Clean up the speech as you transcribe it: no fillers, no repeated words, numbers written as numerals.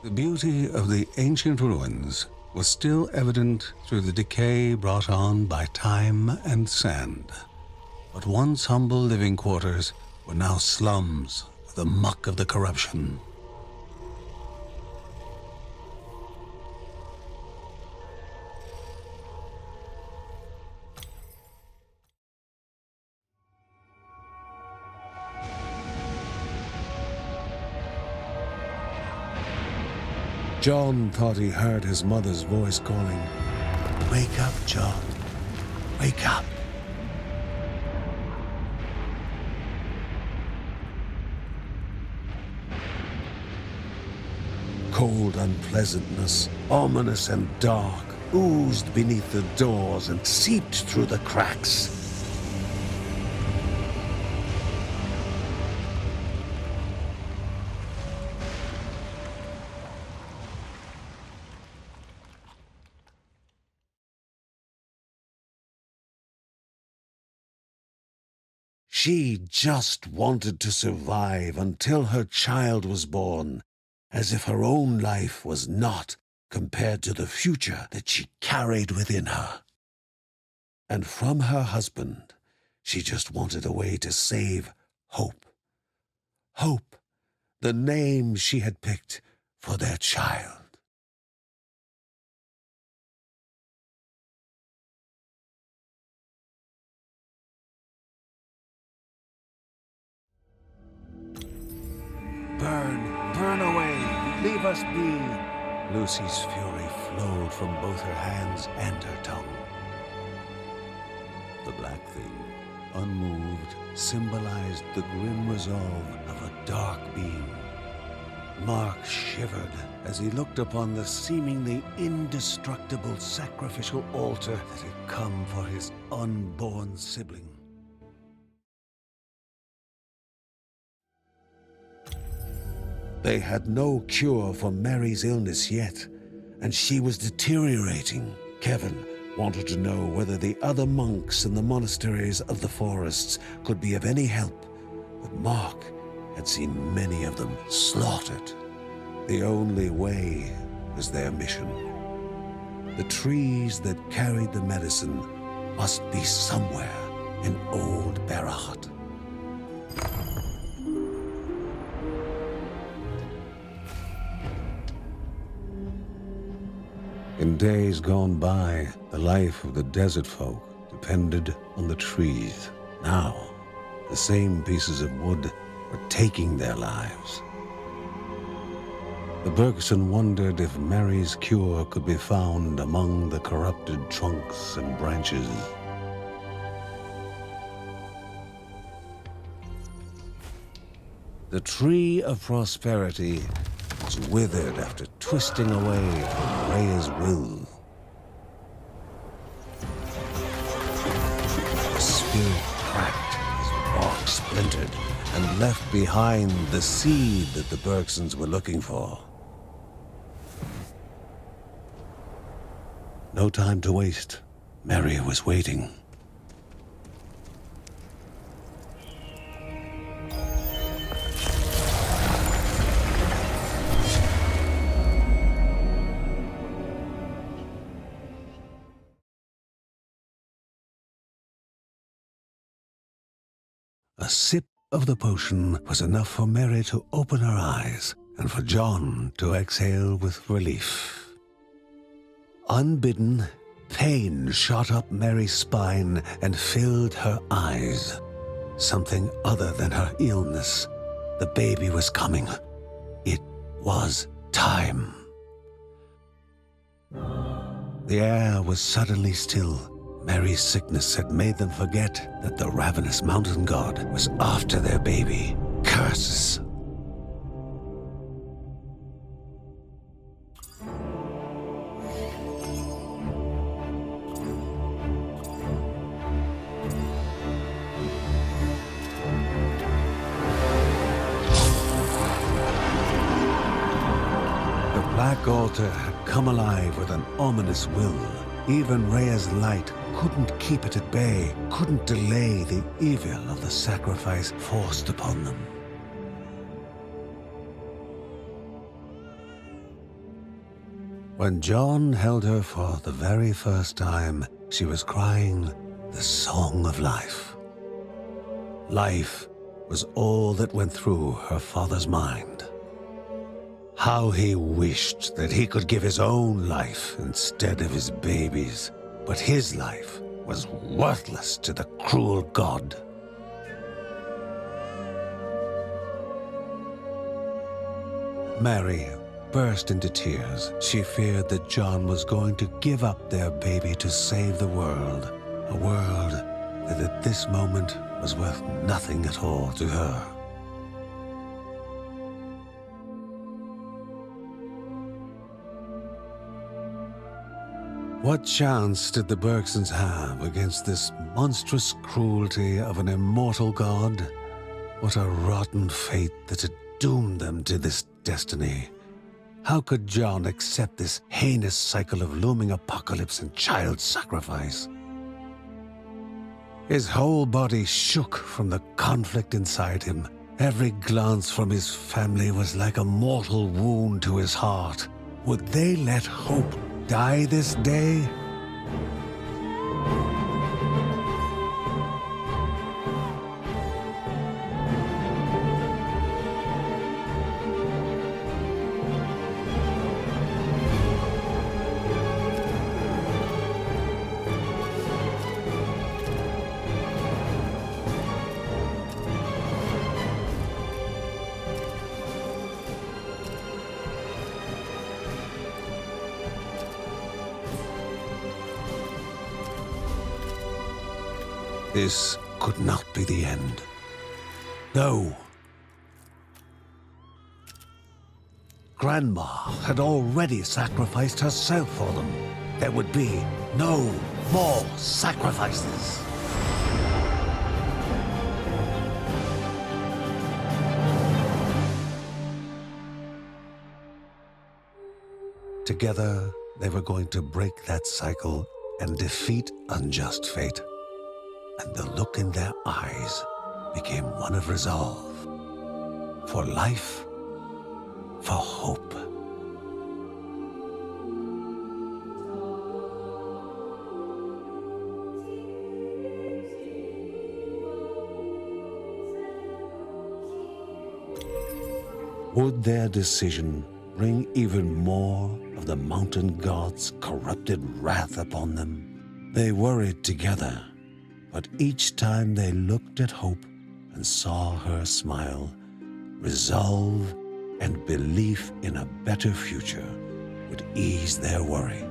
The beauty of the ancient ruins was still evident through the decay brought on by time and sand. But once humble living quarters were now slums, the muck of the corruption. John thought he heard his mother's voice calling, "Wake up, John, wake up." Cold unpleasantness, ominous and dark, oozed beneath the doors and seeped through the cracks. She just wanted to survive until her child was born, as if her own life was naught compared to the future that she carried within her. And from her husband, she just wanted a way to save Hope. Hope, the name she had picked for their child. Burn away, leave us be. Lucy's fury flowed from both her hands and her tongue. The black thing, unmoved, symbolized the grim resolve of a dark being. Mark shivered as he looked upon the seemingly indestructible sacrificial altar that had come for his unborn sibling. They had no cure for Mary's illness yet, and she was deteriorating. Kevin wanted to know whether the other monks in the monasteries of the forests could be of any help, but Mark had seen many of them slaughtered. The only way was their mission. The trees that carried the medicine must be somewhere in old Barahut. In days gone by, the life of the desert folk depended on the trees. Now, the same pieces of wood were taking their lives. The Bergson wondered if Mary's cure could be found among the corrupted trunks and branches. The tree of prosperity was withered after twisting away from Rhea's will. The spirit cracked as bark splintered and left behind the seed that the Bergsons were looking for. No time to waste. Mary was waiting. A sip of the potion was enough for Mary to open her eyes and for John to exhale with relief. Unbidden, pain shot up Mary's spine and filled her eyes. Something other than her illness. The baby was coming. It was time. The air was suddenly still. Mary's sickness had made them forget that the ravenous mountain god was after their baby. Curses! The black altar had come alive with an ominous will. Even Rhea's light couldn't keep it at bay, couldn't delay the evil of the sacrifice forced upon them. When John held her for the very first time, she was crying the song of life. Life was all that went through her father's mind. How he wished that he could give his own life instead of his baby's, but his life was worthless to the cruel god. Mary burst into tears. She feared that John was going to give up their baby to save the world, a world that at this moment was worth nothing at all to her. What chance did the Bergsons have against this monstrous cruelty of an immortal god? What a rotten fate that had doomed them to this destiny. How could John accept this heinous cycle of looming apocalypse and child sacrifice? His whole body shook from the conflict inside him. Every glance from his family was like a mortal wound to his heart. Would they let hope die this day? This could not be the end. No. Grandma had already sacrificed herself for them. There would be no more sacrifices. Together, they were going to break that cycle and defeat unjust fate. And the look in their eyes became one of resolve. For life, for hope. Would their decision bring even more of the mountain god's corrupted wrath upon them? They worried together. But each time they looked at Hope and saw her smile, resolve and belief in a better future would ease their worry.